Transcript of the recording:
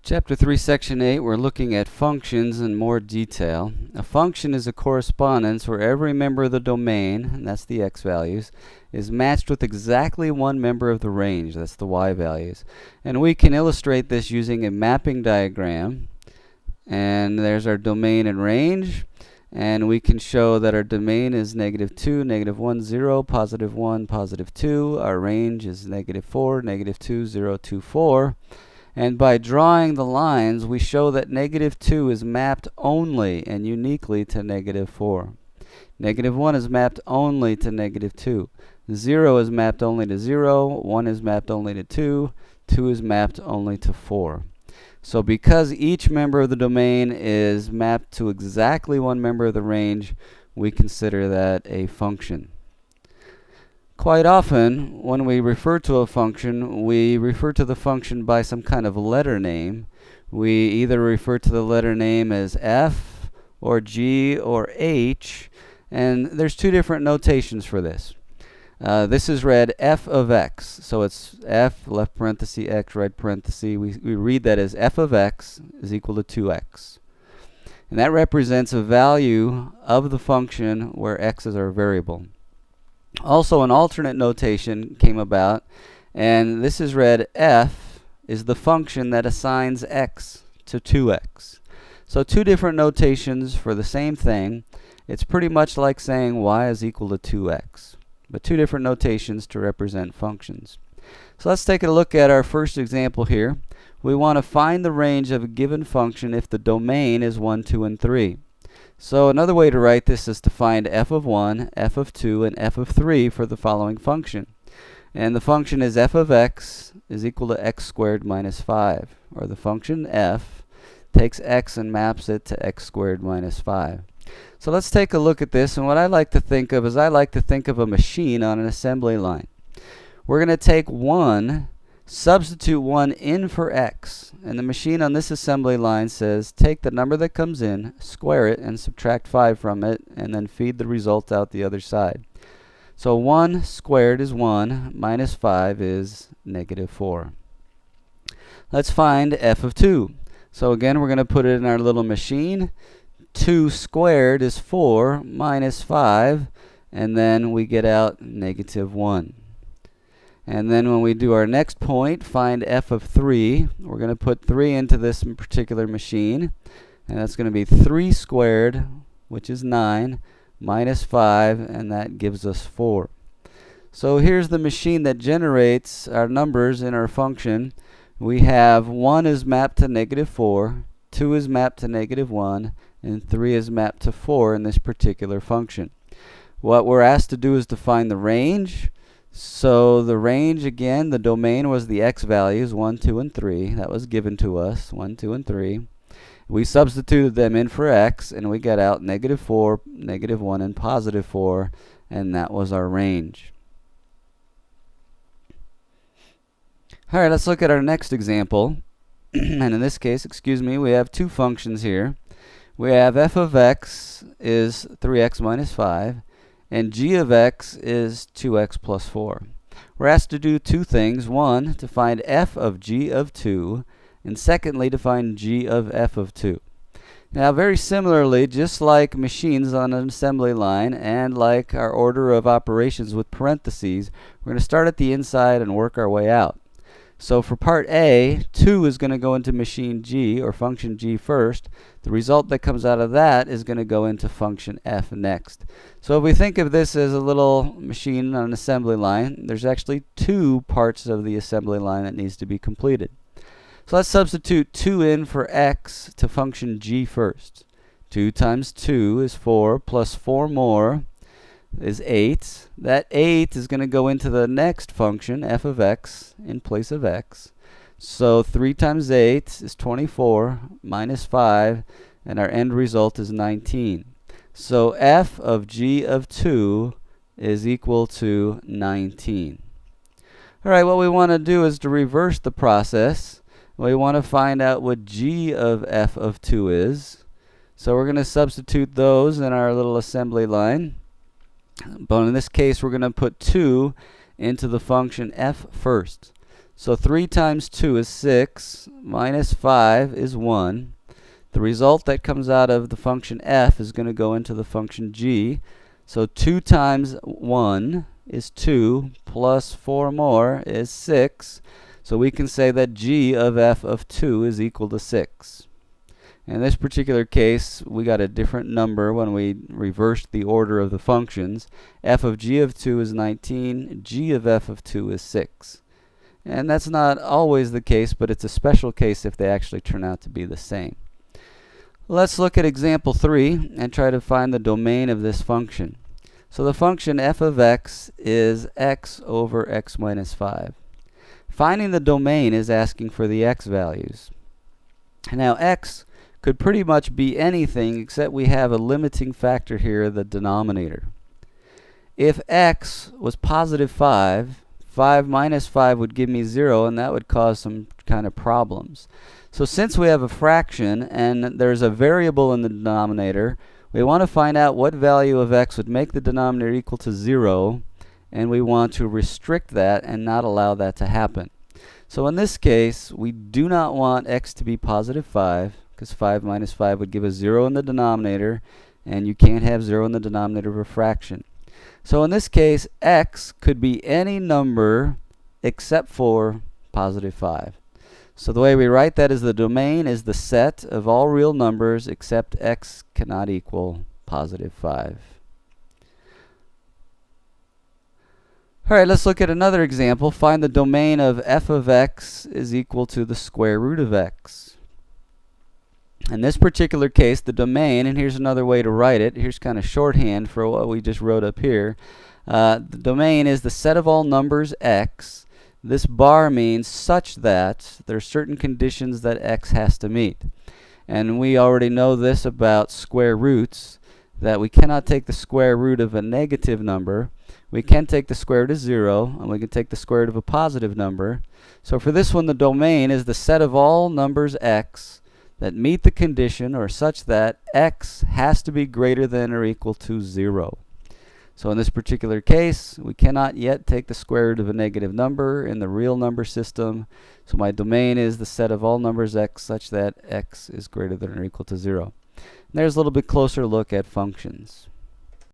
Chapter 3, Section 8, we're looking at functions in more detail. A function is a correspondence where every member of the domain, and that's the x values, is matched with exactly one member of the range, that's the y values. And we can illustrate this using a mapping diagram. And there's our domain and range. And we can show that our domain is -2, -1, 0, +1, +2. Our range is -4, -2, 0, 2, 4. And by drawing the lines, we show that -2 is mapped only and uniquely to -4. -1 is mapped only to -2. 0 is mapped only to 0. 1 is mapped only to 2. 2 is mapped only to 4. So because each member of the domain is mapped to exactly one member of the range, we consider that a function. Quite often, when we refer to a function, we refer to the function by some kind of letter name. We either refer to the letter name as f, or g, or h, and there's two different notations for this. This is read f of x, so it's f, left parenthesis, x, right parenthesis. We read that as f of x is equal to 2x. And that represents a value of the function where x is our variable. Also, an alternate notation came about, and this is read f is the function that assigns x to 2x. So two different notations for the same thing. It's pretty much like saying y is equal to 2x, but two different notations to represent functions. So let's take a look at our first example here. We want to find the range of a given function if the domain is 1, 2, and 3. So another way to write this is to find f of 1, f of 2, and f of 3 for the following function. And the function is f of x is equal to x squared minus 5. Or the function f takes x and maps it to x squared minus 5. So let's take a look at this. And what I like to think of is I like to think of a machine on an assembly line. We're going to take 1, substitute 1 in for x. And the machine on this assembly line says take the number that comes in, square it, and subtract 5 from it, and then feed the result out the other side. So 1 squared is 1, minus 5 is -4. Let's find f of 2. So again, we're going to put it in our little machine. 2 squared is 4, minus 5, and then we get out -1. And then when we do our next point, find f of 3, we're going to put 3 into this particular machine. And that's going to be 3 squared, which is 9, minus 5, and that gives us 4. So here's the machine that generates our numbers in our function. We have 1 is mapped to -4, 2 is mapped to -1, and 3 is mapped to 4 in this particular function. What we're asked to do is to find the range. So the range, again, the domain was the x values, 1, 2, and 3. That was given to us, 1, 2, and 3. We substituted them in for x, and we got out -4, -1, and +4, and that was our range. All right, let's look at our next example. And in this case, we have two functions here. We have f of x is 3x minus 5. And g of x is 2x plus 4. We're asked to do two things. One, to find f of g of 2. And secondly, to find g of f of 2. Now, very similarly, just like machines on an assembly line and like our order of operations with parentheses, we're going to start at the inside and work our way out. So for part A, 2 is going to go into machine g, or function g, first. The result that comes out of that is going to go into function f next. So if we think of this as a little machine on an assembly line, there's actually two parts of the assembly line that needs to be completed. So let's substitute 2 in for x to function g first. 2 times 2 is 4, plus 4 more is 8. That 8 is going to go into the next function, f of x, in place of x. So 3 times 8 is 24, minus 5, and our end result is 19. So f of g of 2 is equal to 19. All right, what we want to do is to reverse the process. We want to find out what g of f of 2 is. So we're going to substitute those in our little assembly line. But in this case, we're going to put 2 into the function f first. So 3 times 2 is 6, minus 5 is 1. The result that comes out of the function f is going to go into the function g. So 2 times 1 is 2, plus 4 more is 6. So we can say that g of f of 2 is equal to 6. In this particular case, we got a different number when we reversed the order of the functions. F of g of 2 is 19, g of f of 2 is 6. And that's not always the case, but it's a special case if they actually turn out to be the same. Let's look at example 3 and try to find the domain of this function. So the function f of x is x over x minus 5. Finding the domain is asking for the x values. Now x could pretty much be anything except we have a limiting factor here, the denominator. If x was positive 5, 5 minus 5 would give me 0, and that would cause some kind of problems. So since we have a fraction and there's a variable in the denominator, we want to find out what value of x would make the denominator equal to 0, and we want to restrict that and not allow that to happen. So in this case, we do not want x to be positive 5, because 5 minus 5 would give us 0 in the denominator, and you can't have 0 in the denominator of a fraction. So in this case, x could be any number except for positive 5. So the way we write that is the domain is the set of all real numbers except x cannot equal positive 5. Alright, let's look at another example. Find the domain of f of x is equal to the square root of x. In this particular case, the domain, and here's another way to write it, here's kind of shorthand for what we just wrote up here. The domain is the set of all numbers x. This bar means such that there are certain conditions that x has to meet. And we already know this about square roots, that we cannot take the square root of a negative number. We can take the square root of 0, and we can take the square root of a positive number. So for this one, the domain is the set of all numbers x that meet the condition or such that x has to be greater than or equal to 0. So in this particular case, we cannot yet take the square root of a negative number in the real number system. So my domain is the set of all numbers x such that x is greater than or equal to 0. And there's a little bit closer look at functions.